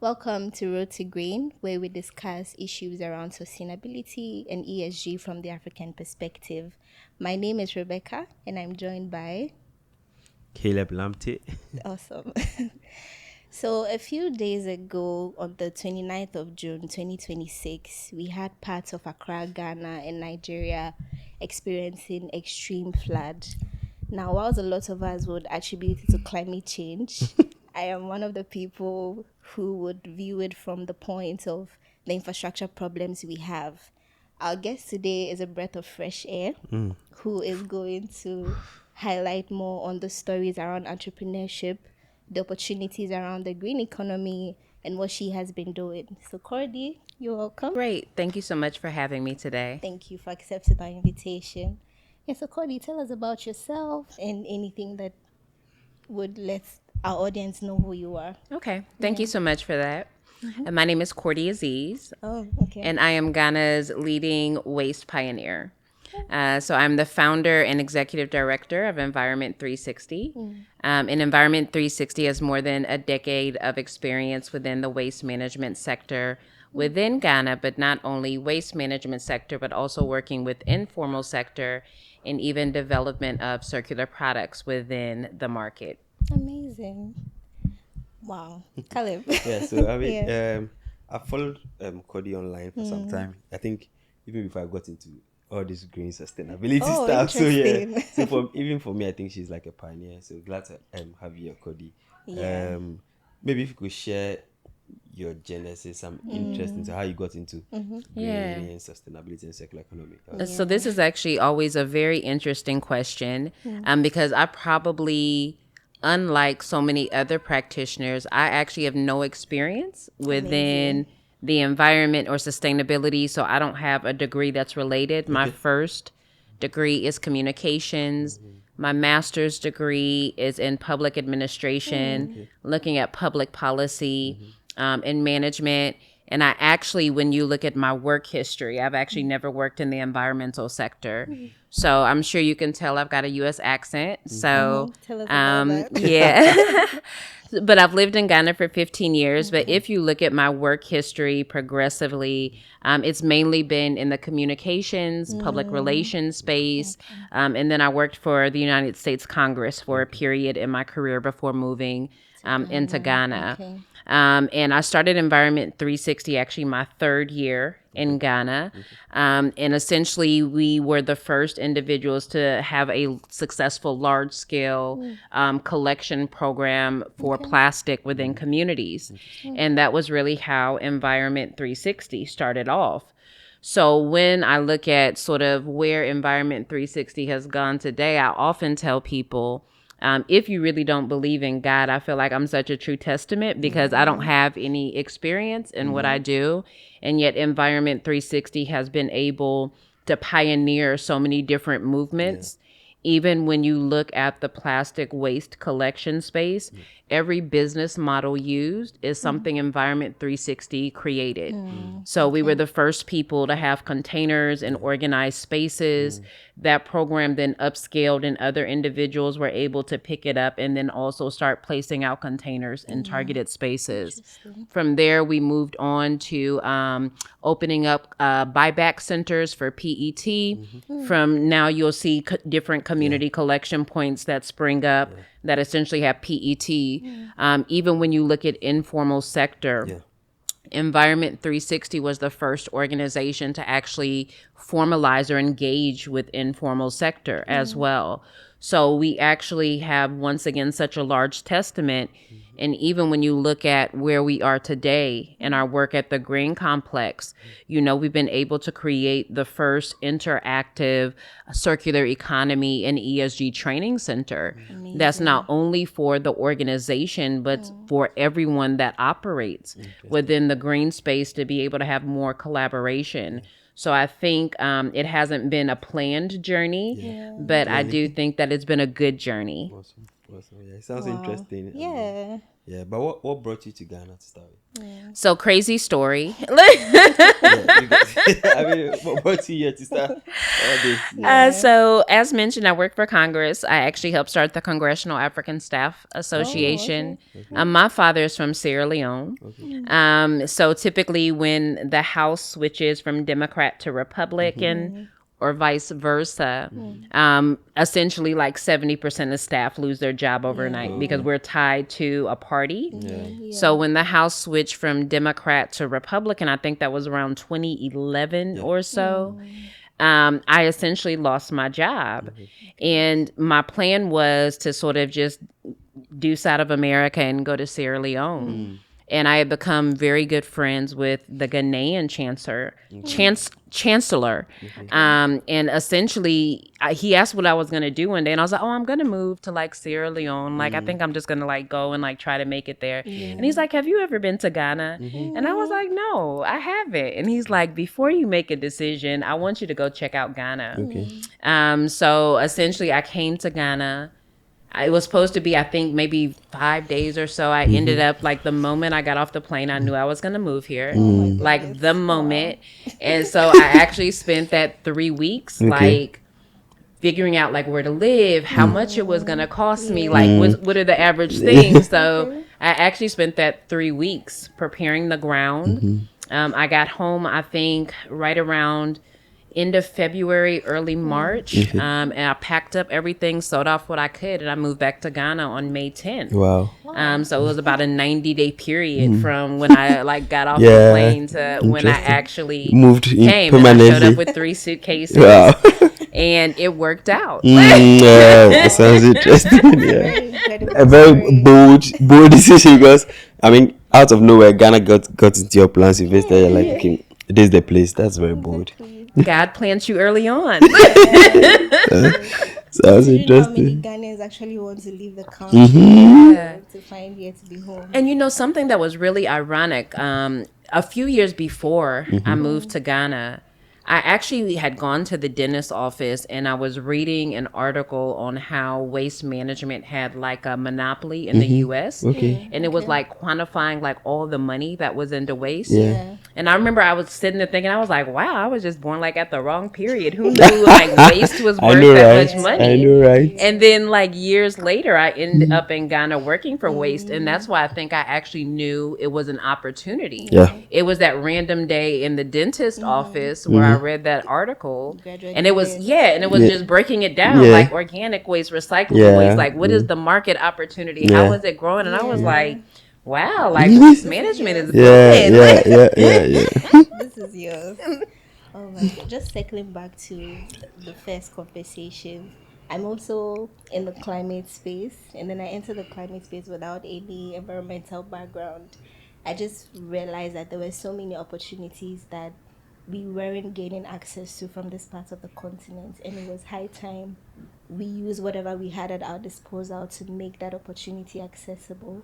Welcome to Road to Green, where we discuss issues around sustainability and ESG from the African perspective. My name is Rebecca, and I'm joined by... Caleb Lamptey. Awesome. So, a few days ago, on the 29th of June 2026, we had parts of Accra, Ghana, and Nigeria experiencing extreme flood. Now, whilst a lot of us would attribute it to climate change, I am one of the people who would view it from the point of the infrastructure problems we have. Our guest today is a breath of fresh air who is going to highlight more on the stories around entrepreneurship, the opportunities around the green economy, and what she has been doing. So, Cordi, you're welcome. Great. Thank you so much for having me today. Thank you for accepting our invitation. Yeah, so Cordi, tell us about yourself and anything that would let our audience know who you are. Okay. Thank you so much for that. And my name is Cordi Aziz, Oh, okay. and I am Ghana's leading waste pioneer. So I'm the founder and executive director of Environment 360. And Environment 360 has more than a decade of experience within the waste management sector within Ghana, but not only waste management sector, but also working with informal sector and even development of circular products within the market. Amazing. Wow. Caleb. Yeah, so I mean, Yeah. I followed Cordi online for some time. I think even before I got into all this green sustainability Oh, stuff. So yeah, interesting. so even for me, I think she's like a pioneer. So glad to have you, Cordi. Yeah. Maybe if you could share your genesis, some interest into how you got into green Yeah. and sustainability and circular economy. So this is actually always a very interesting question because I probably, unlike so many other practitioners, I actually have no experience within the environment or sustainability. So I don't have a degree that's related. My first degree is communications. My master's degree is in public administration, looking at public policy and management. And I actually, when you look at my work history, I've actually never worked in the environmental sector. So I'm sure you can tell I've got a U.S. accent. So, Tell us about that. yeah. But I've lived in Ghana for 15 years. But if you look at my work history progressively, it's mainly been in the communications, public relations space. And then I worked for the United States Congress for a period in my career before moving into Ghana. Okay. And I started Environment 360 actually my third year in Ghana. And essentially, we were the first individuals to have a successful large-scale collection program for plastic within communities. And that was really how Environment 360 started off. So when I look at sort of where Environment 360 has gone today, I often tell people, if you really don't believe in God, I feel like I'm such a true testament because I don't have any experience in what I do. And yet Environment 360 has been able to pioneer so many different movements. Even when you look at the plastic waste collection space, every business model used is something Environment 360 created. So we were the first people to have containers and organized spaces. That program then upscaled and other individuals were able to pick it up and then also start placing out containers in targeted spaces. From there, we moved on to opening up buyback centers for PET. From now, you'll see different community collection points that spring up that essentially have PET. Even when you look at informal sector, Environment 360 was the first organization to actually formalize or engage with informal sector as well. So we actually have, once again, such a large testament. And even when you look at where we are today in our work at the Green Complex, you know, we've been able to create the first interactive circular economy and ESG training center. That's not only for the organization, but for everyone that operates within the green space to be able to have more collaboration. So I think it hasn't been a planned journey, but I do think that it's been a good journey. Awesome. Awesome. Yeah, it sounds Wow. interesting. Yeah. Yeah, but what brought you to Ghana to start with? So crazy story. Yeah, you guys. I mean, what brought you here to start all this? Yeah. Yeah. So, as mentioned, I work for Congress. I actually helped start the Congressional African Staff Oh, Association. okay. My father is from Sierra Leone. Okay. So, typically, when the House switches from Democrat to Republican, or vice versa, essentially like 70% of staff lose their job overnight because we're tied to a party. Yeah. So when the House switched from Democrat to Republican, I think that was around 2011 Yeah. or so. I essentially lost my job. And my plan was to sort of just deuce out of America and go to Sierra Leone. And I had become very good friends with the Ghanaian chancellor. And essentially, he asked what I was going to do one day. And I was like, oh, I'm going to move to like Sierra Leone. Like, I think I'm just going to like go and like try to make it there. And he's like, have you ever been to Ghana? And I was like, no, I haven't. And he's like, before you make a decision, I want you to go check out Ghana. Okay. So essentially, I came to Ghana. It was supposed to be, I think, maybe 5 days or so. I ended up, like, the moment I got off the plane, I knew I was going to move here. Like, the moment. And so I actually spent that 3 weeks, like, figuring out, like, where to live, how much it was going to cost me, like, what are the average things. So I actually spent that 3 weeks preparing the ground. I got home, I think, right around end of February, early March. And I packed up everything, sold off what I could, and I moved back to Ghana on May 10th. Wow. So it was about a 90-day period from when I like got off the plane to when I actually Moved in came. And I showed permanently. up with 3 suitcases. Wow. And it worked out. Yeah, it sounds interesting. Yeah. Incredible A very story. bold decision because I mean, out of nowhere, Ghana got into your plans. You visited, you're like, okay, this is the place. That's very bold. God plants you early on. Sounds Do you know how many interesting. Ghanaians actually want to leave the country to find here to be home? And you know, something that was really ironic, a few years before I moved to Ghana, I actually had gone to the dentist's office and I was reading an article on how waste management had like a monopoly in the US. Okay. And it was like quantifying like all the money that was into waste. Yeah. And I remember I was sitting there thinking, I was like, wow, I was just born like at the wrong period. Who knew like waste was I worth know, that right? much money? I know, right? And then like years later, I ended up in Ghana working for waste. And that's why I think I actually knew it was an opportunity. Yeah. It was that random day in the dentist office where I read that article. And it was, and it was just breaking it down like organic waste, recyclable waste. Like, what is the market opportunity? How is it growing? And I was like, wow, like waste management is booming. This is yours. Oh my god. Just circling back to the first conversation. I'm also in the climate space, and then I entered the climate space without any environmental background. I just realized that there were so many opportunities that we weren't gaining access to from this part of the continent, and it was high time we use whatever we had at our disposal to make that opportunity accessible.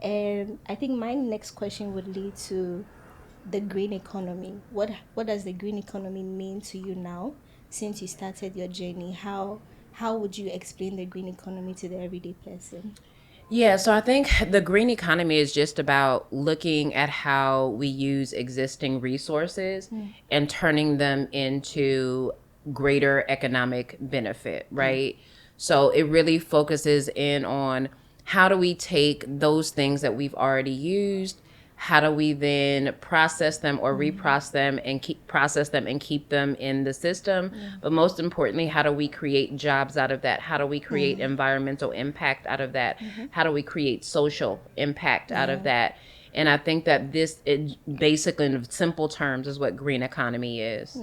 And I think my next question would lead to the green economy. What does the green economy mean to you now since you started your journey? How would you explain the green economy to the everyday person? Yeah, so I think the green economy is just about looking at how we use existing resources and turning them into greater economic benefit, right? So it really focuses in on how do we take those things that we've already used, how do we then process them or reprocess them and keep them in the system? But most importantly, how do we create jobs out of that? How do we create environmental impact out of that? How do we create social impact out of that? And I think that it basically, in simple terms, is what green economy is.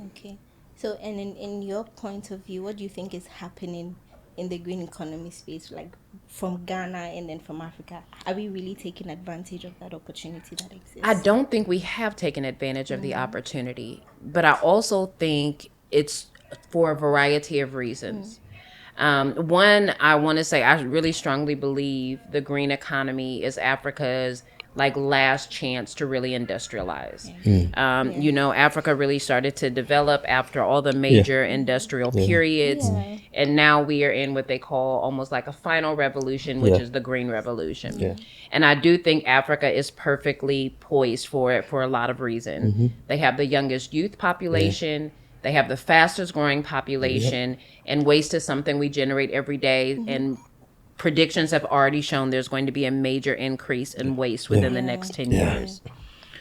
Okay. So, and in your point of view, what do you think is happening in the green economy space, like from Ghana and then from Africa? Are we really taking advantage of that opportunity that exists? I don't think we have taken advantage of the opportunity, but I also think it's for a variety of reasons. One, I want to say I really strongly believe the green economy is Africa's like last chance to really industrialize. You know, Africa really started to develop after all the major industrial periods. And now we are in what they call almost like a final revolution, which is the green revolution. And I do think Africa is perfectly poised for it for a lot of reasons. They have the youngest youth population. They have the fastest growing population, and waste is something we generate every day. And predictions have already shown there's going to be a major increase in waste within the next 10 years.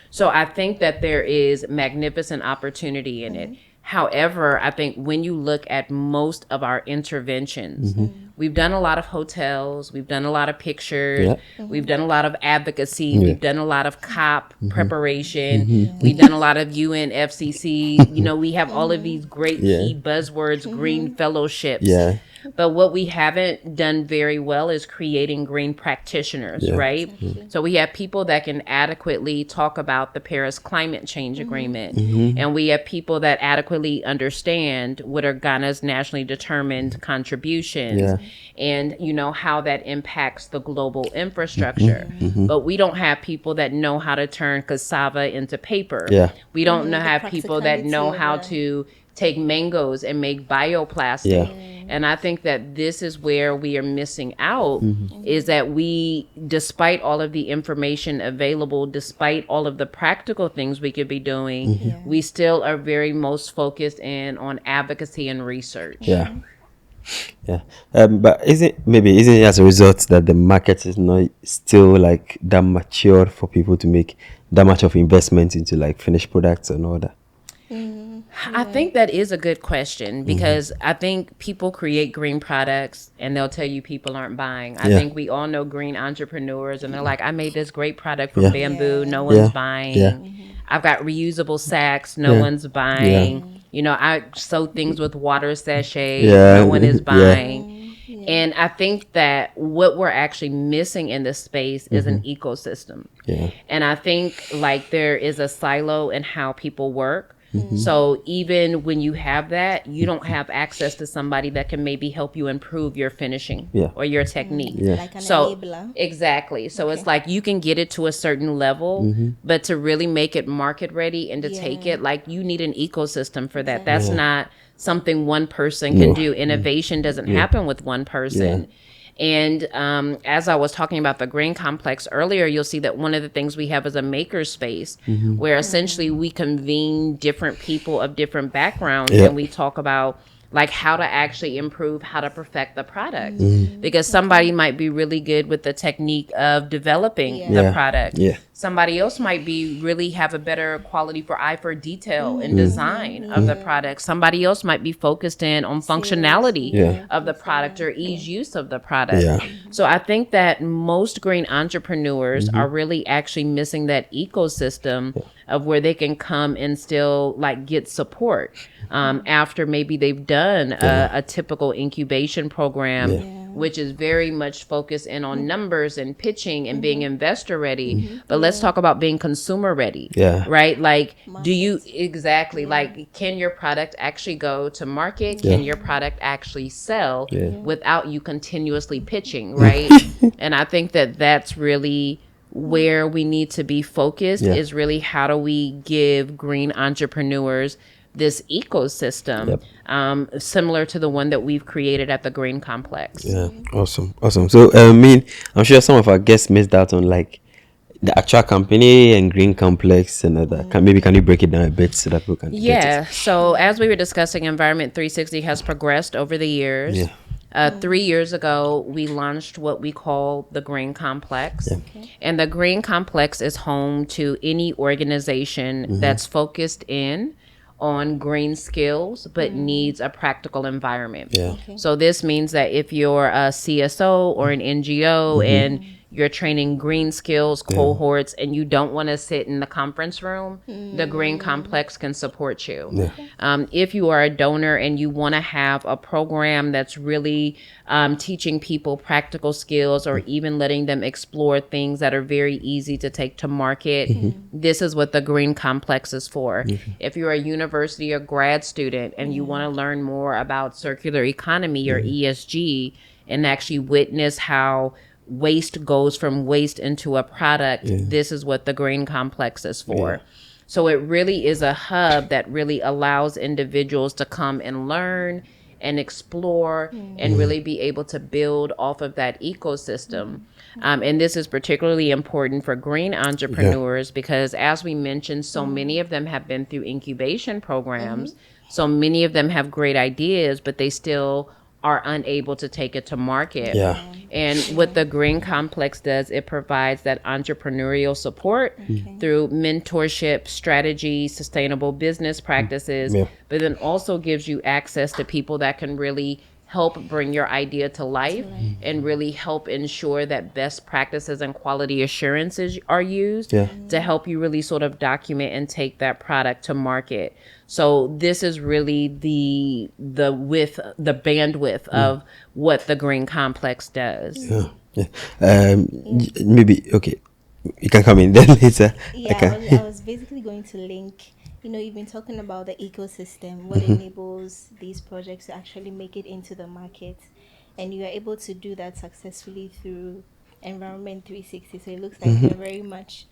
So I think that there is magnificent opportunity in it. However, I think when you look at most of our interventions, we've done a lot of hotels, we've done a lot of pictures, we've done a lot of advocacy, we've done a lot of COP preparation, we've done a lot of UNFCCC. You know, we have all of these great key buzzwords, green fellowships. But what we haven't done very well is creating green practitioners, right? So we have people that can adequately talk about the Paris Climate Change Agreement. And we have people that adequately understand what are Ghana's nationally determined contributions and, you know, how that impacts the global infrastructure. But we don't have people that know how to turn cassava into paper. We don't have people that know how to take mangoes and make bioplastic. And I think that this is where we are missing out, is that we, despite all of the information available, despite all of the practical things we could be doing, we still are very most focused in on advocacy and research. But isn't it as a result that the market is not still like that mature for people to make that much of investment into like finished products and all that? I think that is a good question, because I think people create green products and they'll tell you people aren't buying. I think we all know green entrepreneurs and they're like, I made this great product from bamboo, no one's buying. I've got reusable sacks, no one's buying. You know, I sew things with water sachets, no one is buying. And I think that what we're actually missing in this space is an ecosystem. And I think like there is a silo in how people work. So even when you have that, you don't have access to somebody that can maybe help you improve your finishing or your technique. Like an enabler. Exactly. So it's like you can get it to a certain level, but to really make it market ready and to take it, like you need an ecosystem for that. That's not something one person can do. Innovation doesn't happen with one person. And as I was talking about the green complex earlier, you'll see that one of the things we have is a maker space where essentially we convene different people of different backgrounds and we talk about like how to actually improve, how to perfect the product. Because somebody might be really good with the technique of developing the product. Somebody else might be really have a better quality for eye for detail and design of the product. Somebody else might be focused in on functionality of the product or ease use of the product. So I think that most green entrepreneurs are really actually missing that ecosystem of where they can come and still like get support after maybe they've done a typical incubation program, which is very much focused in on numbers and pitching and being investor ready. But let's talk about being consumer ready, right? Like, do you like, can your product actually go to market? Can your product actually sell without you continuously pitching, right? And I think that that's really where we need to be focused is really how do we give green entrepreneurs this ecosystem similar to the one that we've created at the Green Complex. Awesome. So I'm sure some of our guests missed out on like the actual company and Green Complex and other. Can you break it down a bit so that people can get it? So as we were discussing, Environment 360 has progressed over the years. 3 years ago, we launched what we call the Green Complex. And the Green Complex is home to any organization that's focused in on green skills but needs a practical environment. So this means that if you're a CSO or an NGO and you're training green skills cohorts and you don't want to sit in the conference room, the Green Complex can support you. If you are a donor and you want to have a program that's really teaching people practical skills or even letting them explore things that are very easy to take to market, this is what the Green Complex is for. If you're a university or grad student and you want to learn more about circular economy or ESG and actually witness how waste goes from waste into a product, this is what the green complex is for. So it really is a hub that really allows individuals to come and learn and explore and really be able to build off of that ecosystem. And this is particularly important for green entrepreneurs because, as we mentioned, so many of them have been through incubation programs. So many of them have great ideas, but they still are unable to take it to market. Yeah. And what the Green Complex does, it provides that entrepreneurial support through mentorship, strategy, sustainable business practices, but then also gives you access to people that can really help bring your idea to life and really help ensure that best practices and quality assurances are used to help you really sort of document and take that product to market. So this is really the bandwidth of what the Green Complex does. Maybe okay. You can come in then later. Yeah, I was basically going to link. You've been talking about the ecosystem, what enables these projects to actually make it into the market, and you are able to do that successfully through Environment 360. So it looks like you're very much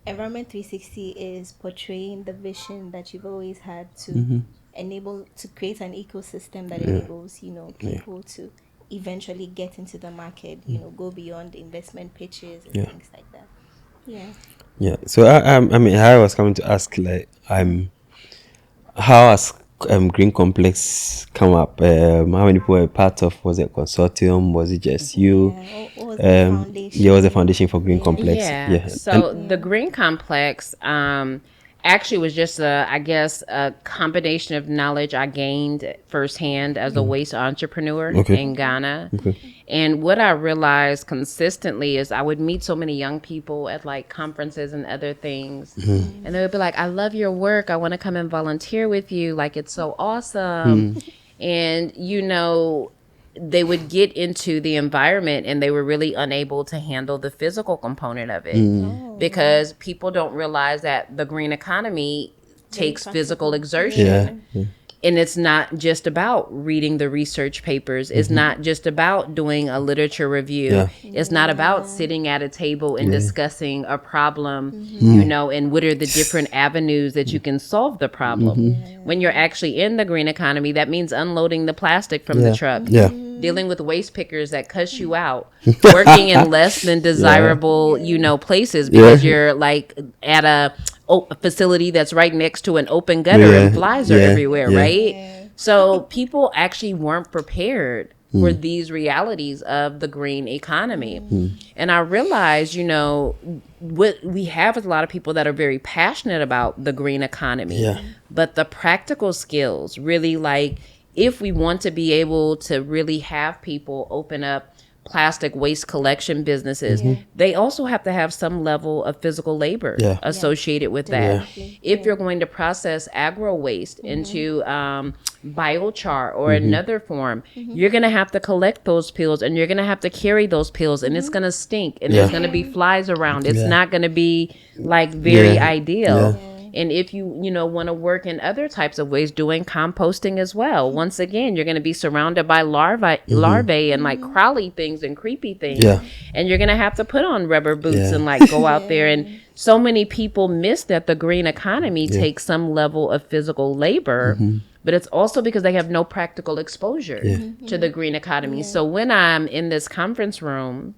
Environment 360 is portraying the vision that you've always had to enable to create an ecosystem that enables people to eventually get into the market, go beyond investment pitches and things like that. Yeah. So I mean, I was coming to ask, like, how has Green Complex come up? How many people were part of? Was it a consortium? Was it just you? What was the foundation? Yeah, was the foundation for Green Complex? Yeah. So the Green Complex actually was just a combination of knowledge I gained firsthand as a waste entrepreneur in Ghana. And what I realized consistently is I would meet so many young people at like conferences and other things. And they would be like, I love your work. I want to come and volunteer with you. Like, it's so awesome. And, they would get into the environment and they were really unable to handle the physical component of it because people don't realize that the green economy takes physical exertion. And it's not just about reading the research papers. It's not just about doing a literature review. It's not about sitting at a table and discussing a problem, and what are the different avenues that you can solve the problem. When you're actually in the green economy, that means unloading the plastic from the truck, dealing with waste pickers that cuss you out, working in less than desirable, places because you're like at a facility that's right next to an open gutter and flies are everywhere, right? So people actually weren't prepared for these realities of the green economy. And I realized, what we have is a lot of people that are very passionate about the green economy, but the practical skills really, like, if we want to be able to really have people open up plastic waste collection businesses, they also have to have some level of physical labor associated with that. If you're going to process agro waste into biochar or another form, you're going to have to collect those pills and you're going to have to carry those pills and it's going to stink and there's going to be flies around. It's not going to be like very ideal. And if you want to work in other types of ways, doing composting as well, once again, you're going to be surrounded by larvae and like crawly things and creepy things. And you're going to have to put on rubber boots and like go out there. And so many people miss that the green economy takes some level of physical labor, but it's also because they have no practical exposure to the green economy. So when I'm in this conference room,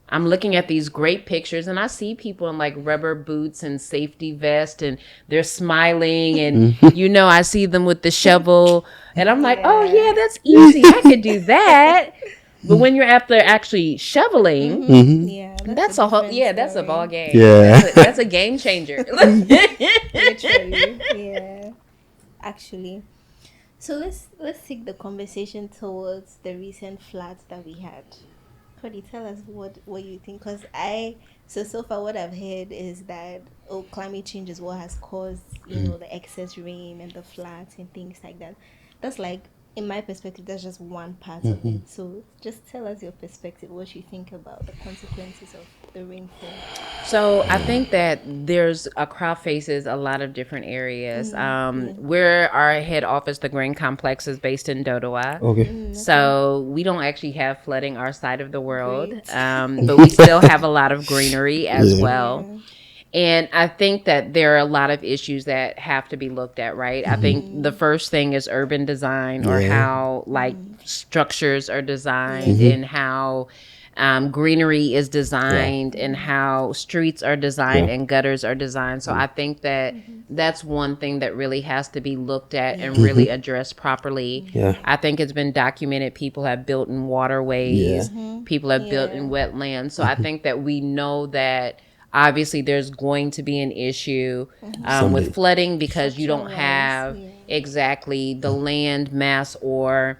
I'm looking at these great pictures and I see people in like rubber boots and safety vest and they're smiling and, I see them with the shovel and I'm like, oh yeah, that's easy. I could do that. But when you're after actually shoveling, that's a whole, that's a ball game. That's a game changer. Literally, actually. So let's take the conversation towards the recent floods that we had. Cordi, tell us what you think, because so far what I've heard is that climate change is what has caused the excess rain and the floods and things like that. That's like in my perspective, that's just one part of it. So just tell us your perspective, what you think about the consequences of the rainfall. So I think that there's Accra faces a lot of different areas. Where our head office, the Grain Complex, is based in Dodowa. Okay. So we don't actually have flooding our side of the world, Great. but we still have a lot of greenery as Yeah. well. And I think that there are a lot of issues that have to be looked at, right? I think the first thing is urban design, or Yeah. how like structures are designed, and how greenery is designed, and how streets are designed, Yeah. and gutters are designed. So I think that that's one thing that really has to be looked at and really addressed properly. Yeah. I think it's been documented. People have built in waterways, people have built in wetlands. So I think that we know that obviously there's going to be an issue Someday. with flooding, because you don't Structure-wise, have exactly the land mass, or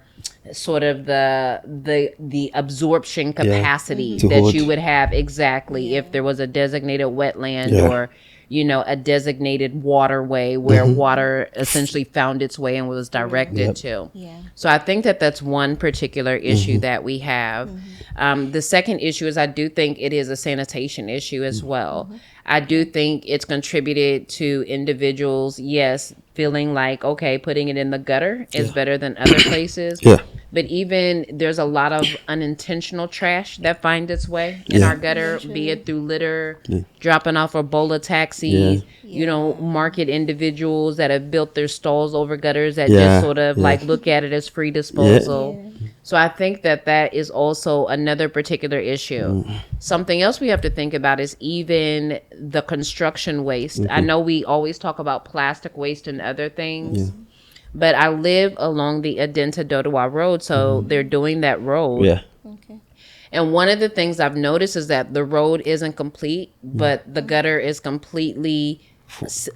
sort of the absorption capacity To that hold. you would have exactly if there was a designated wetland, Yeah. or a designated waterway where water essentially found its way and was directed to. Yeah. So I think that that's one particular issue that we have. The second issue is, I do think it is a sanitation issue as well. I do think it's contributed to individuals, yes, feeling like, okay, putting it in the gutter is better than other places. Yeah. But even there's a lot of unintentional trash that finds its way in our gutter, be it through litter, dropping off a bowl of taxis, market individuals that have built their stalls over gutters that just sort of like look at it as free disposal. So I think that that is also another particular issue. Something else we have to think about is even the construction waste. I know we always talk about plastic waste and other things. But I live along the Adenta Dodowa Road, so they're doing that road. Yeah. Okay. And one of the things I've noticed is that the road isn't complete, but the gutter is completely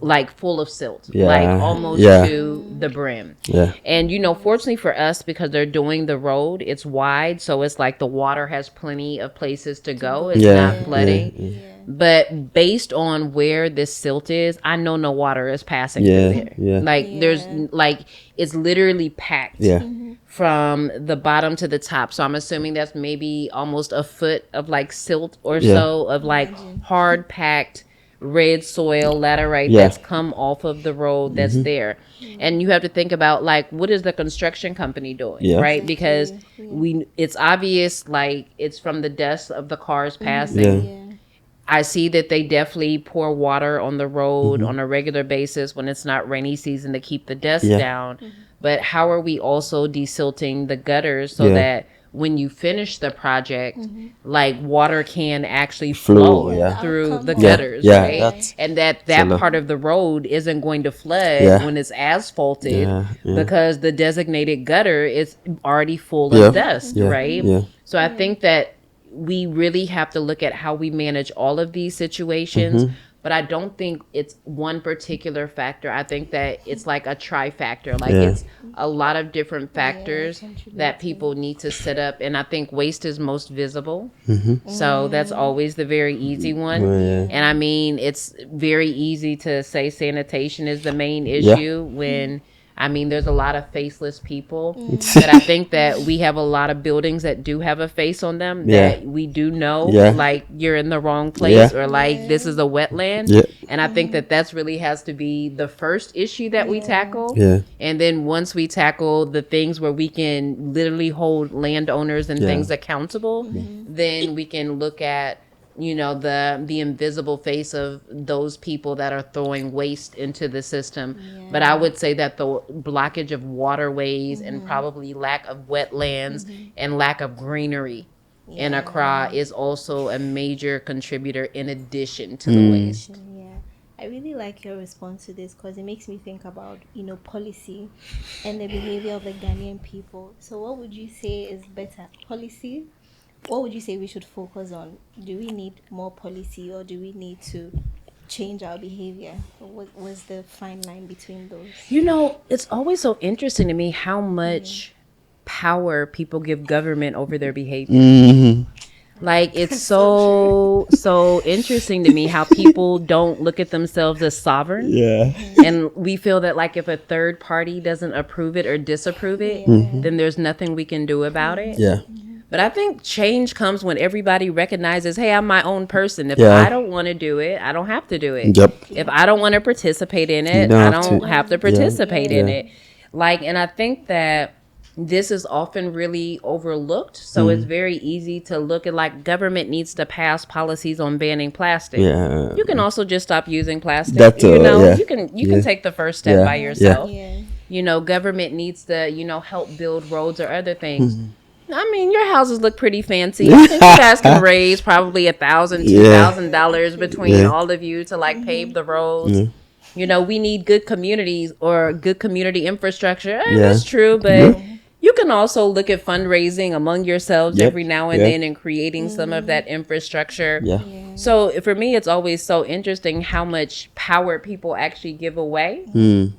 like full of silt, like almost to the brim. Yeah. And fortunately for us, because they're doing the road, it's wide, so it's like the water has plenty of places to go. It's not flooding. But based on where this silt is, I know no water is passing through there. Yeah. Like there's like, it's literally packed from the bottom to the top. So I'm assuming that's maybe almost a foot of like silt or so of like hard packed red soil laterite that's come off of the road that's there. And you have to think about, like, what is the construction company doing, right? Because it's obvious, like, it's from the dust of the cars passing. I see that they definitely pour water on the road on a regular basis when it's not rainy season to keep the dust down. But how are we also desilting the gutters so that when you finish the project, like water can actually flow through the gutters, right? And that part of the road isn't going to flood when it's asphalted because the designated gutter is already full of dust, right? So I think that we really have to look at how we manage all of these situations. But I don't think it's one particular factor. I think that it's like a trifactor. Like it's a lot of different factors that people need to set up. And I think waste is most visible. So that's always the very easy one. And I mean, it's very easy to say sanitation is the main issue when... I mean, there's a lot of faceless people, but I think that we have a lot of buildings that do have a face on them that we do know, like, you're in the wrong place or like this is a wetland. And I think that that's really has to be the first issue that we tackle. And then once we tackle the things where we can literally hold landowners and things accountable, then we can look at the invisible face of those people that are throwing waste into the system. But I would say that the blockage of waterways and probably lack of wetlands and lack of greenery in Accra is also a major contributor in addition to the waste. I really like your response to this because it makes me think about, policy and the behavior of the Ghanaian people. So what would you say is better, policy? What would you say we should focus on? Do we need more policy or do we need to change our behavior? What was the fine line between those? It's always so interesting to me how much power people give government over their behavior. Like, it's So so interesting to me how people don't look at themselves as sovereign. Yeah. And we feel that, like, if a third party doesn't approve it or disapprove it, then there's nothing we can do about it. Yeah. But I think change comes when everybody recognizes, hey, I'm my own person. If Yeah. I don't want to do it, I don't have to do it. Yep. If I don't want to participate in You it, don't I have don't to. have to Yeah. participate in Yeah. it. Like, and I think that this is often really overlooked. So it's very easy to look at, like, government needs to pass policies on banning plastic. Yeah. You can also just stop using plastic. That, You know, yeah. you can Yeah. take the first step Yeah. by Yeah. yourself. yeah. You know, government needs to, help build roads or other things. I mean, your houses look pretty fancy. I think you guys can raise probably $1,000, $2,000 between Yeah. all of you to, like, pave the roads. You know, we need good communities or good community infrastructure. Yeah. That's true, but Yeah. you can also look at fundraising among yourselves Yep. every now and Yeah. then and creating some of that infrastructure. Yeah. So for me, it's always so interesting how much power people actually give away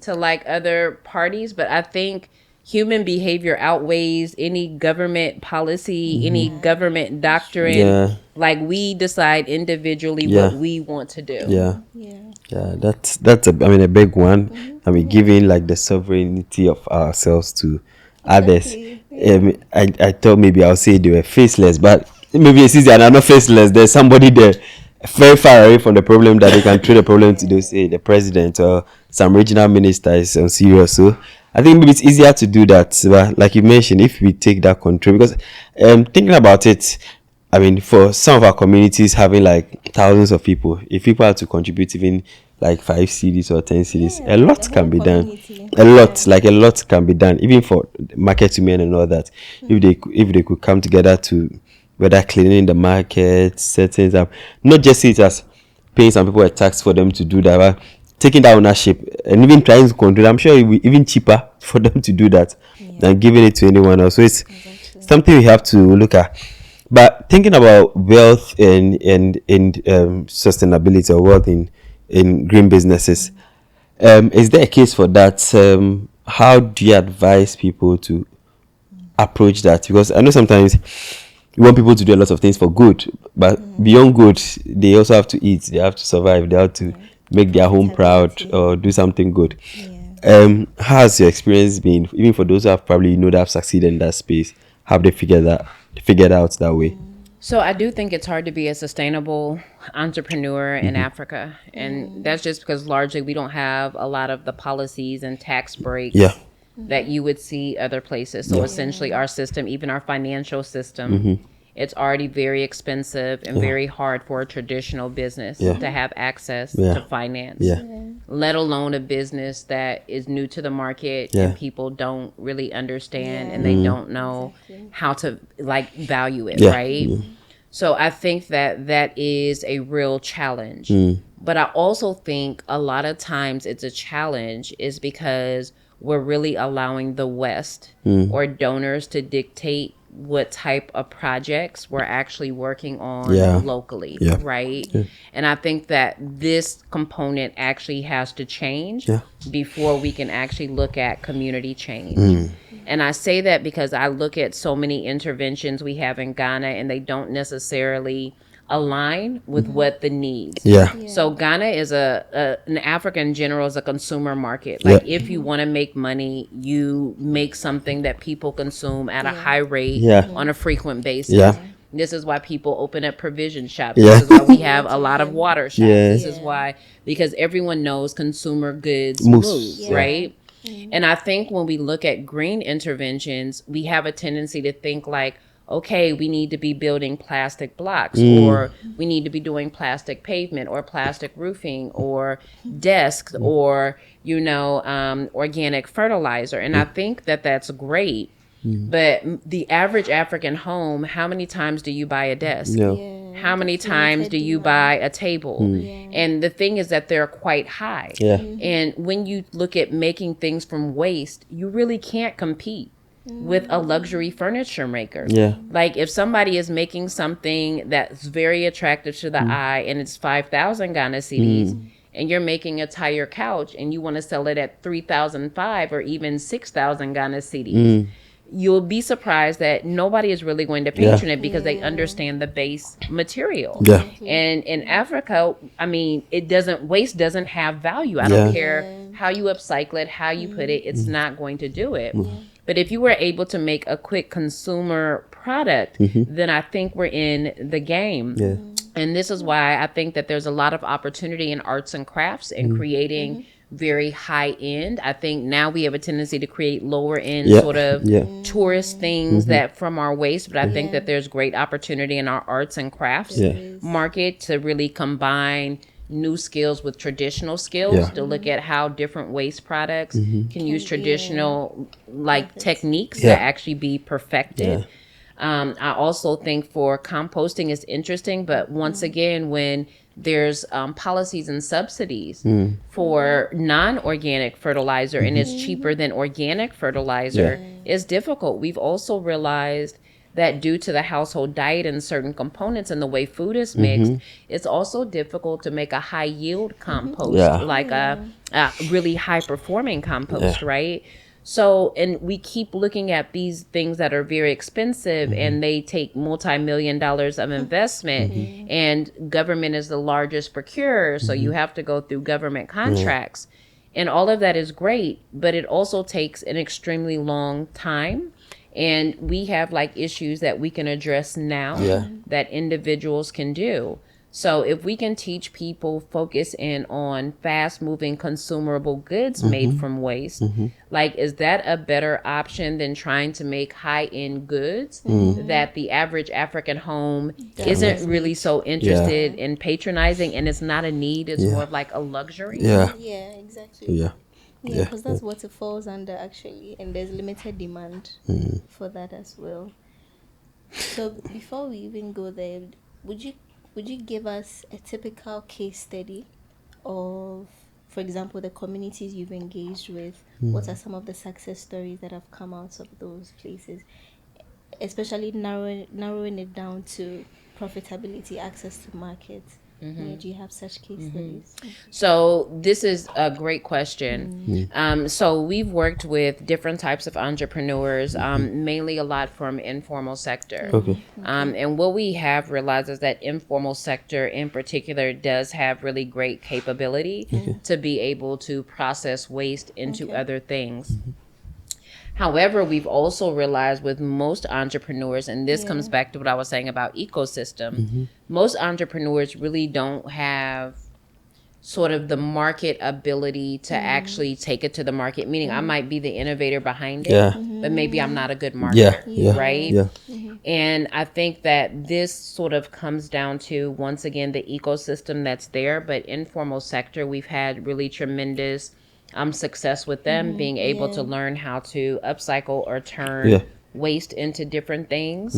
to, like, other parties. But I think human behavior outweighs any government policy, any government doctrine. Yeah. Like, we decide individually Yeah. what we want to do. Yeah. Yeah. Yeah, that's a big one. I mean, giving like the sovereignty of ourselves to others. Exactly. I thought maybe I'll say they were faceless, but maybe it's easier. And not faceless. There's somebody there very far away from the problem that they can throw the problem to, those, say, the president or some regional minister is on serious. So I think maybe it's easier to do that. But like you mentioned, if we take that control, because thinking about it, I mean, for some of our communities having like thousands of people, if people have to contribute even like 5 CDs or 10 CDs, Yeah, a lot the can whole be done. community. A lot, like a lot can be done, even for market women and all that. If they could come together to whether cleaning the market, setting up, not just see it as paying some people a tax for them to do that, but taking that ownership and even trying to control. I'm sure it will be even cheaper for them to do that than giving it to anyone else. So it's something we have to look at. But thinking about wealth and sustainability or wealth in green businesses, is there a case for that? How do you advise people to approach that? Because I know sometimes you want people to do a lot of things for good, but beyond good, they also have to eat, they have to survive, they have to make their home proud or do something good. How has your experience been, even for those who have probably that have succeeded in that space? Have they figured out that way? So I do think it's hard to be a sustainable entrepreneur in Africa. And that's just because largely we don't have a lot of the policies and tax breaks Yeah. that you would see other places. So essentially our system, even our financial system, it's already very expensive and very hard for a traditional business to have access to finance. Yeah. Let alone a business that is new to the market and people don't really understand and they don't know how to, like, value it, right? So I think that is a real challenge. But I also think a lot of times it's a challenge is because we're really allowing the West or donors to dictate what type of projects we're actually working on locally, right? And I think that this component actually has to change before we can actually look at community change. And I say that because I look at so many interventions we have in Ghana and they don't necessarily align with what the needs. So Ghana is an Africa in general is a consumer market. Like if you want to make money, you make something that people consume at a high rate on a frequent basis. This is why people open up provision shops. This is why we have a lot of water shops. This is why, because everyone knows consumer goods move, right? And I think when we look at green interventions, we have a tendency to think like, okay, we need to be building plastic blocks or we need to be doing plastic pavement or plastic roofing or desks or, organic fertilizer. And I think that that's great. But the average African home, how many times do you buy a desk? No. How many times do you buy a table? And the thing is that they're quite high. And when you look at making things from waste, you really can't compete with a luxury furniture maker. Like if somebody is making something that's very attractive to the eye and it's 5,000 Ghana cedis and you're making a tire couch and you want to sell it at 3,005 or even 6,000 Ghana cedis, you'll be surprised that nobody is really going to patron it because they understand the base material. Yeah. And in Africa, I mean, waste doesn't have value. I don't care how you upcycle it, how you put it, it's not going to do it. But if you were able to make a quick consumer product, then I think we're in the game. Yeah. And this is why I think that there's a lot of opportunity in arts and crafts and creating very high end. I think now we have a tendency to create lower end sort of tourist things that from our waste, but I think that there's great opportunity in our arts and crafts market to really combine new skills with traditional skills to look at how different waste products can use traditional like techniques to actually be perfected. I also think for composting is interesting, but once again, when there's policies and subsidies for non-organic fertilizer and it's cheaper than organic fertilizer, it's difficult. We've also realized that due to the household diet and certain components and the way food is mixed, it's also difficult to make a high yield compost, like a really high performing compost, right? So, and we keep looking at these things that are very expensive and they take multi-million dollars of investment and government is the largest procurer. So you have to go through government contracts and all of that is great, but it also takes an extremely long time. And we have like issues that we can address now that individuals can do. So if we can teach people focus in on fast moving consumable goods made from waste, like, is that a better option than trying to make high end goods that the average African home isn't really so interested in patronizing, and it's not a need, it's more of like a luxury? Yeah, exactly. Yeah. Yeah, because that's what it falls under actually, and there's limited demand for that as well. So before we even go there, would you give us a typical case study of, for example, the communities you've engaged with? What are some of the success stories that have come out of those places, especially narrowing it down to profitability, access to markets? Yeah, do you have such case studies? So this is a great question. So we've worked with different types of entrepreneurs, mainly a lot from informal sector. And what we have realized is that informal sector in particular does have really great capability to be able to process waste into other things. However, we've also realized with most entrepreneurs, and this comes back to what I was saying about ecosystem, most entrepreneurs really don't have sort of the market ability to actually take it to the market, meaning I might be the innovator behind it, but maybe I'm not a good marketer, right? And I think that this sort of comes down to, once again, the ecosystem that's there, but informal sector, we've had really tremendous success with them being able to learn how to upcycle or turn waste into different things.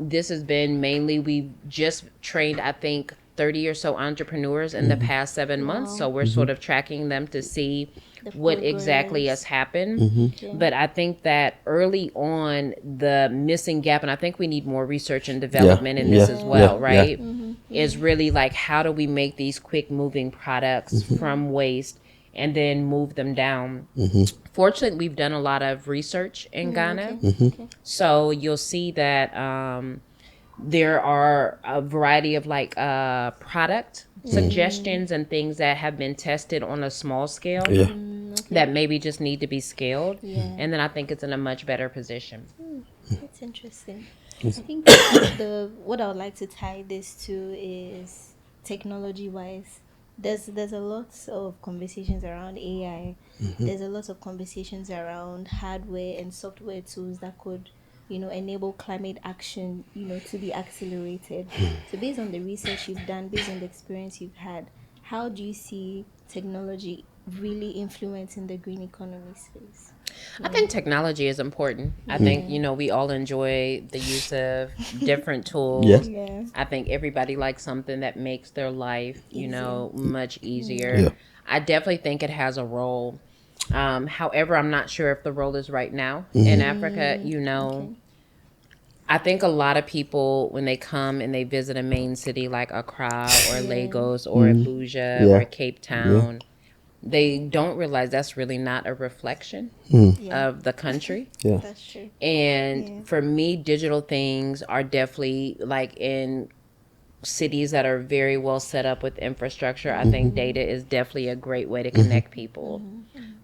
This has been mainly, we've just trained, I think, 30 or so entrepreneurs in the past 7 months. So we're sort of tracking them to see what exactly has happened. But I think that early on, the missing gap, and I think we need more research and development in this as well, right? Is really like, how do we make these quick moving products from waste and then move them down? Fortunately, we've done a lot of research in Ghana. So you'll see that there are a variety of like product suggestions and things that have been tested on a small scale that maybe just need to be scaled. And then I think it's in a much better position. That's interesting. I think what I would like to tie this to is technology-wise. There's a lot of conversations around AI. There's a lot of conversations around hardware and software tools that could, enable climate action, to be accelerated. So based on the research you've done, based on the experience you've had, how do you see technology really influencing the green economy space? I think technology is important. I think, we all enjoy the use of different tools. I think everybody likes something that makes their life, much easier. I definitely think it has a role. However, I'm not sure if the role is right now in Africa. I think a lot of people, when they come and they visit a main city like Accra or Lagos or Abuja or Cape Town, they don't realize that's really not a reflection Yeah. of the country. Yeah. That's true. And for me, digital things are definitely like in cities that are very well set up with infrastructure. I think data is definitely a great way to connect people.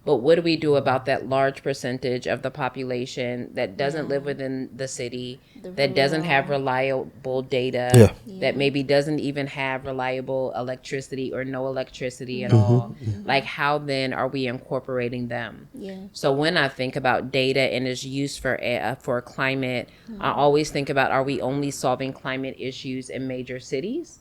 But what do we do about that large percentage of the population that doesn't live within the city, that doesn't have reliable data, Yeah. that maybe doesn't even have reliable electricity or no electricity at all? Like, how then are we incorporating them? Yeah. So when I think about data and its use for climate, I always think about, are we only solving climate issues in major cities?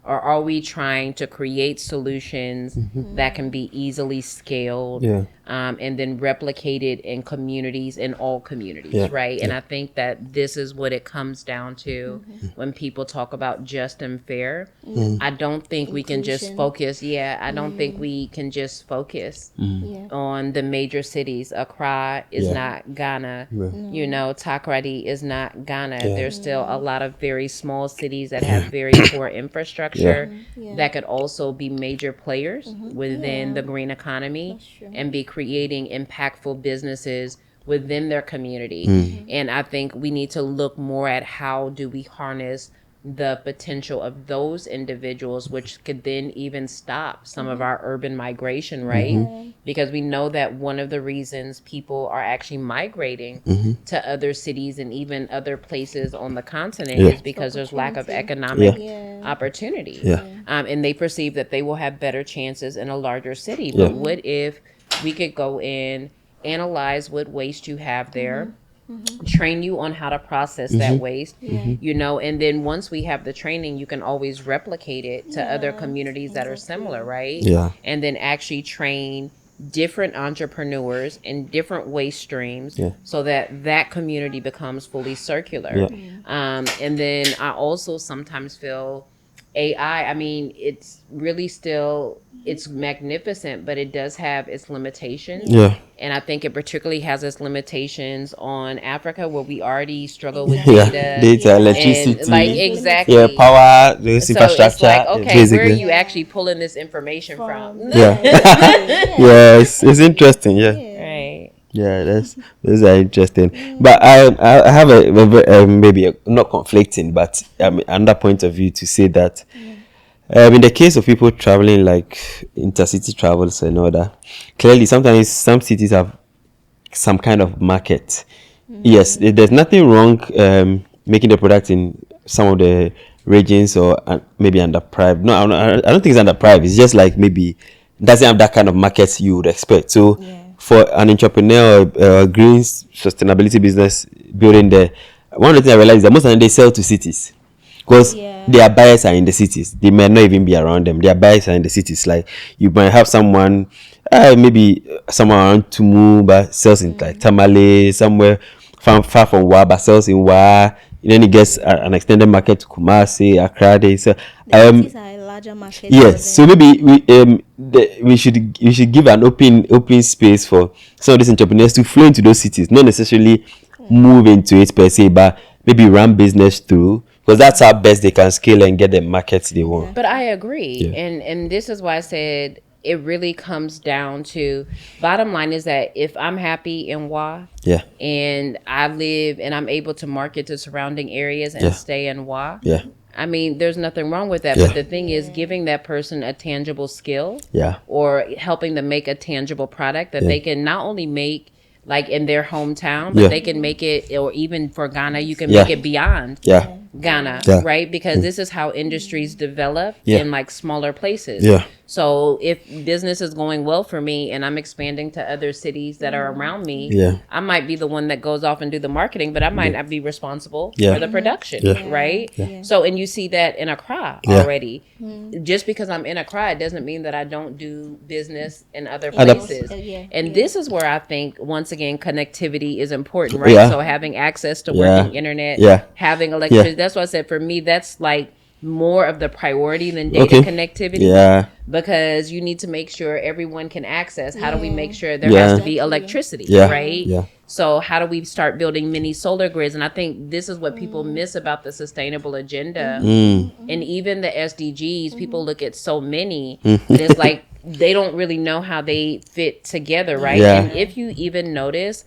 Or are we trying to create solutions that can be easily scaled, Yeah. and then replicated in communities, in all communities, Yeah. right? And I think that this is what it comes down to when people talk about just and fair. I don't think we can just Inclusion. focus. Yeah, I don't think we can just focus Yeah. on the major cities. Accra is Yeah. not Ghana. You know, Takoradi is not Ghana. Yeah. There's still a lot of very small cities that have very poor infrastructure Yeah. that could also be major players within Yeah. the green economy That's true. and be creating impactful businesses within their community. And I think we need to look more at how do we harness the potential of those individuals, which could then even stop some of our urban migration, right? Because we know that one of the reasons people are actually migrating to other cities and even other places on the continent Yeah. is because there's lack of Opportunity. economic Yeah. opportunity. Yeah. And they perceive that they will have better chances in a larger city. Yeah. But what if we could go in, analyze what waste you have there, train you on how to process that waste, you know, and then once we have the training, you can always replicate it to other communities that are similar, right? Yeah. And then actually train different entrepreneurs in different waste streams Yeah. so that that community becomes fully circular. Yeah. And then I also sometimes feel AI, I mean, it's really still, it's magnificent, but it does have its limitations. Yeah. And I think it particularly has its limitations on Africa, where we already struggle with Yeah. data. Data, And electricity. like, exactly. Yeah. Power, this So infrastructure. it's like, okay, where are basically. you actually pulling this information from? Yeah. Yeah. It's interesting. Yeah. Right. Yeah, those are interesting. But I have maybe not conflicting, but another point of view to say that in the case of people traveling like intercity travels and all that, clearly sometimes some cities have some kind of market. Yes, there's nothing wrong making the product in some of the regions or maybe underpriced. No, I don't think it's underpriced. It's just like maybe doesn't have that kind of market you would expect. So for an entrepreneur or green sustainability business building there, one of the things I realized is that most of the time they sell to cities because their buyers are in the cities. They may not even be around them. Their buyers are in the cities. Like you might have someone, maybe someone around Tumu but sells in like Tamale, somewhere far from Wa but sells in Wa. Then he gets an extended market to Kumasi, Accra. So Cities are a larger market. yes, so maybe we should give an open space for some of these entrepreneurs to flow into those cities, not necessarily move into it per se, but maybe run business through, because that's how best they can scale and get the markets they want. But I agree. Yeah. And this is why I said it really comes down to, bottom line is that if I'm happy in Wa Yeah, and I live and I'm able to market to surrounding areas and Yeah. stay in Wa, yeah, I mean, there's nothing wrong with that. Yeah. But the thing is giving that person a tangible skill yeah, or helping them make a tangible product that Yeah. they can not only make like in their hometown, but Yeah. they can make it, or even for Ghana, you can Yeah. make it beyond yeah, Ghana, Yeah. right? Because this is how industries develop Yeah. in like smaller places. Yeah. So if business is going well for me and I'm expanding to other cities that are around me, Yeah. I might be the one that goes off and do the marketing, but I might not be responsible Yeah. for the production, Yeah. right? Yeah. So, and you see that in Accra Yeah. already. Just because I'm in Accra, it doesn't mean that I don't do business in other Other- places. Yeah. And this is where I think, once again, connectivity is important, right? Yeah. So having access to Yeah. working internet, Yeah. having electricity. That's why I said for me, that's like more of the priority than data Okay. connectivity. Yeah. Because you need to make sure everyone can access. How do we Yeah. make sure there Yeah. has to be electricity, Yeah. right? Yeah. So how do we start building mini solar grids? And I think this is what people miss about the sustainable agenda. Mm. And even the SDGs, people look at so many, but it's like they don't really know how they fit together, right? Yeah. And if you even notice,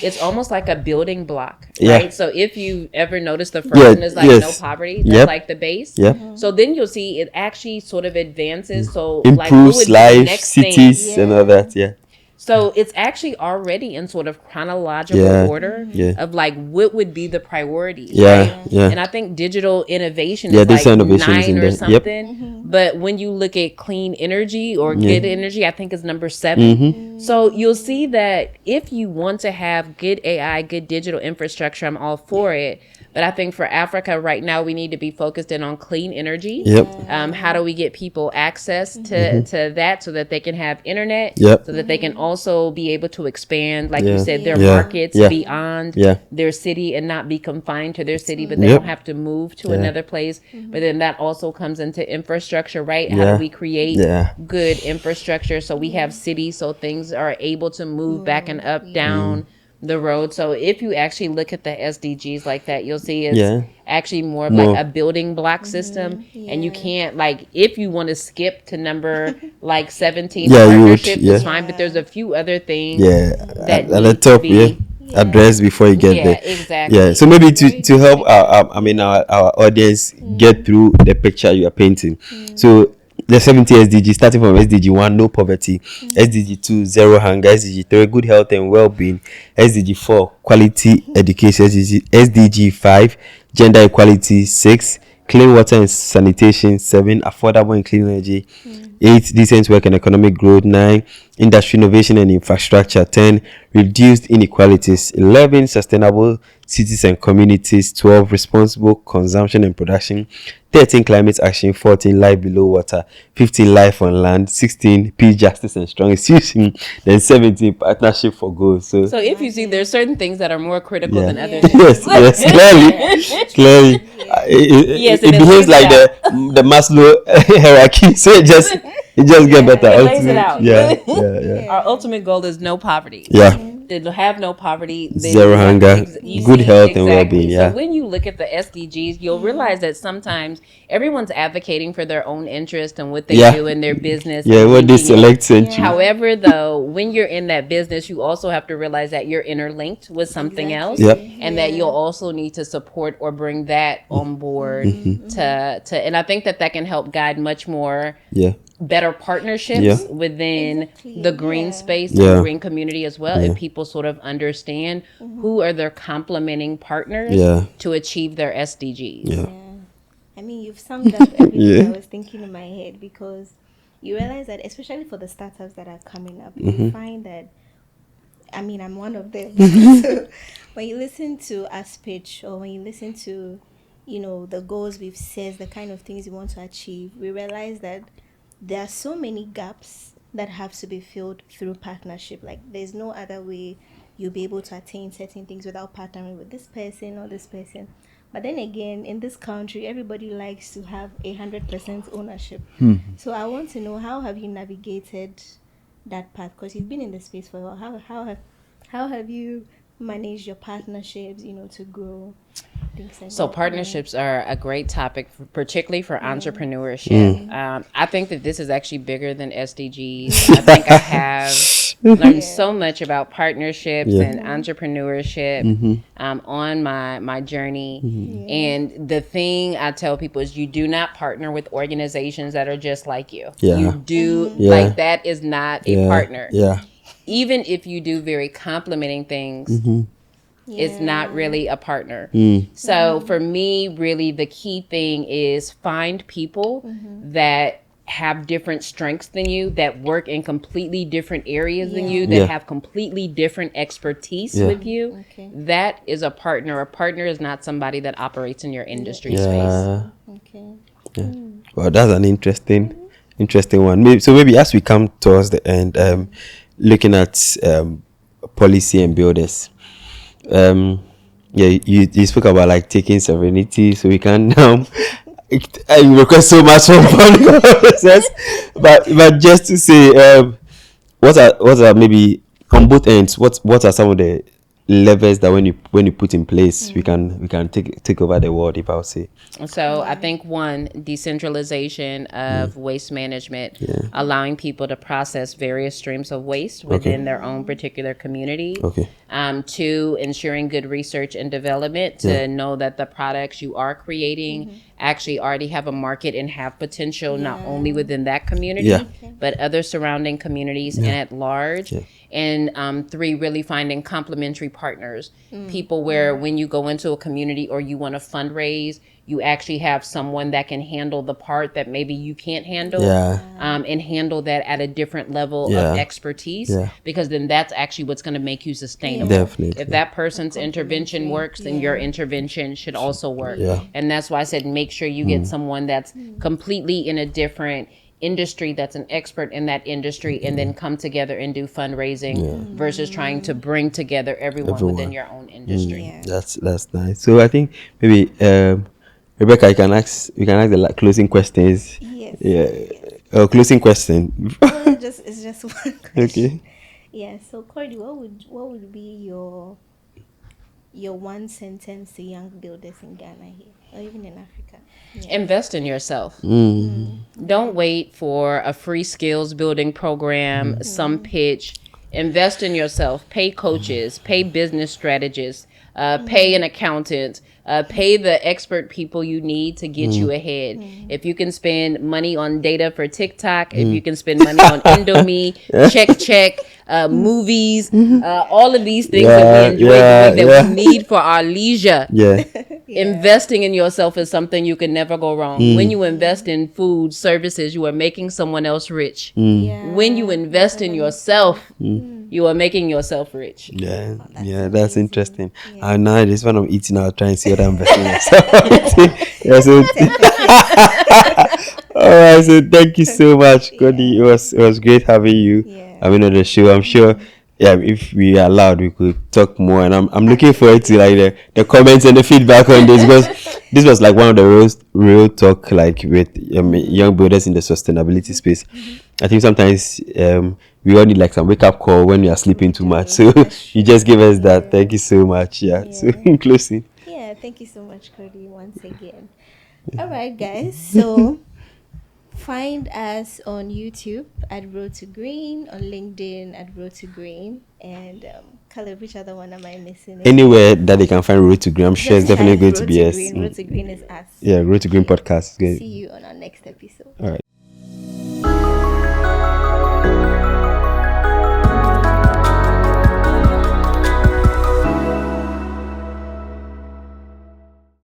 it's almost like a building block, Yeah. right? So if you ever notice the first Yeah, one is like yes. no poverty, that's Yep. like the base. Yep. So then you'll see it actually sort of advances. So like what Improves would be the life, next thing? cities, and all that. Yeah. So it's actually already in sort of chronological Yeah. order Yeah. of like what would be the priorities, Yeah. right? Yeah. And I think digital innovation Yeah, is this like innovation is 9 in or there. Yep. something. But when you look at clean energy or good energy, I think is number 7. So you'll see that if you want to have good AI, good digital infrastructure, I'm all for it. But I think for Africa right now, we need to be focused in on clean energy. Yep. How do we get people access to that so that they can have internet, Yep. so that they can also be able to expand, like Yeah. you said, their Yeah. markets Yeah. beyond Yeah. their city and not be confined to their city, but they Yep. don't have to move to another place. But then that also comes into infrastructure, right? How Yeah. do we create Yeah. good infrastructure so we have cities so things are able to move back and up, down the road? So if you actually look at the SDGs like that, you'll see it's Yeah. actually more of More. like a building block system. And you can't, like, if you want to skip to number like 17 Yeah, you would, partnership, yeah. it's fine, but there's a few other things Yeah. that At the need to top, be yeah. Address before you get Yeah, there. exactly. Yeah. So maybe to help our audience get through the picture you are painting. So the 70 SDG, starting from SDG 1, no poverty, SDG 2, zero hunger, SDG 3, good health and well-being, SDG 4, quality education, SDG 5, gender equality, 6, clean water and sanitation, 7, affordable and clean energy, 8, decent work and economic growth, 9, industry innovation and infrastructure, 10, reduced inequalities, 11, sustainable cities and communities, 12, responsible consumption and production, 13, climate action, 14, life below water, 15, life on land, 16, peace, justice and strong institution, then 17, partnership for goals. So So if you see, there's certain things that are more critical yeah. than other things. Yes, clearly. Yes, It and it behaves lays like it the Maslow hierarchy, so it just get better. It lays it ultimately. out. Yeah. Our ultimate goal is no poverty. Yeah. To have no poverty, then Zero you have- hunger, you good see, health and exactly. well-being, yeah. So when you look at the SDGs, you'll realize that sometimes everyone's advocating for their own interest and what they Yeah. do in their business. Yeah, and what they linking it. select and choose. However, though, when you're in that business, you also have to realize that you're interlinked with something else, Yep. and that you'll also need to support or bring that on board to. And I think that can help guide much more Yeah. better partnerships Yeah. within Exactly, the green yeah. space, Yeah. the green community as well. If people sort of understand who are their complementing partners Yeah. to achieve their SDGs. Yeah. I mean, you've summed up everything Yeah. I was thinking in my head, because you realize that, especially for the startups that are coming up, you find that, I mean, I'm one of them. So when you listen to us pitch, or when you listen to, the goals we've set, the kind of things you want to achieve, we realize that there are so many gaps that have to be filled through partnership. Like, there's no other way you'll be able to attain certain things without partnering with this person or this person. But then again, in this country, everybody likes to have 100% ownership. So I want to know, how have you navigated that path? Because you've been in the space for a while. How have you managed your partnerships, to grow? Things like So that. partnerships are a great topic, particularly for entrepreneurship. I think that this is actually bigger than SDGs. I think I have learned so much about partnerships and entrepreneurship on my journey. And the thing I tell people is, you do not partner with organizations that are just like you. Yeah. You do, Yeah. like, that is not a partner. Yeah. Even if you do very complementing things, it's not really a partner. So for me, really, the key thing is find people that have different strengths than you, that work in completely different areas than you, that Yeah. have completely different expertise Yeah. with you. Okay. That is a partner. A partner is not somebody that operates in your industry space. Yeah. Okay. Well, that's an interesting one. Maybe as we come towards the end, looking at policy and builders. You spoke about like taking sovereignty, so we can I request so much from public officers, but just to say, what are maybe on both ends, what are some of the levers that when you put in place, we can take over the world, if I would say. So I think one, decentralization of waste management, allowing people to process various streams of waste within their own particular community. Okay. Two, ensuring good research and development to know that the products you are creating actually already have a market and have potential not only within that community, but other surrounding communities and at large. And three, really finding complementary partners, people where when you go into a community or you want to fundraise, you actually have someone that can handle the part that maybe you can't handle, and handle that at a different level of expertise, because then that's actually what's going to make you sustainable. Definitely. If that person's intervention works, then your intervention should also work. And that's why I said make sure you get someone that's completely in a different industry, that's an expert in that industry, and then come together and do fundraising versus trying to bring together everyone within your own industry. That's nice. So I think maybe Rebecca, we can ask the closing questions. Yes. Yeah. Closing question. It's just one question. Okay. Yeah. So Cordi, what would be your one sentence to young builders in Ghana here, or even in Africa? Invest in yourself. Don't wait for a free skills building program, some pitch. Invest in yourself. Pay coaches, pay business strategists, pay an accountant, pay the expert people you need to get you ahead. If you can spend money on data for TikTok, if you can spend money on Indomie, check, movies, all of these things that we enjoy doing that we need for our leisure. Investing in yourself is something you can never go wrong. When you invest in food, services, you are making someone else rich. When you invest in yourself, you are making yourself rich. That's interesting. And now this one I'm eating, I'll try and see what I'm investing in myself. All right, so thank you so much, Cordi. It was great having you. I mean, on the show. I'm sure, if we are allowed, we could talk more. And I'm looking forward to like the comments and the feedback on this, because this was like one of the real talk, like with young builders in the sustainability space. I think sometimes we all need like some wake up call when we are sleeping too much. So you just give us that. Thank you so much. So in closing. Yeah, thank you so much, Cordi, once again. All right, guys. So find us on YouTube at Road to Green, on LinkedIn at Road to Green, and Caleb, which other one am I missing? Anywhere that they can find Road to Green, I'm sure it's definitely going to be us. Road to Green is us. Yeah, Road to Green podcast. See you on our next episode. All right.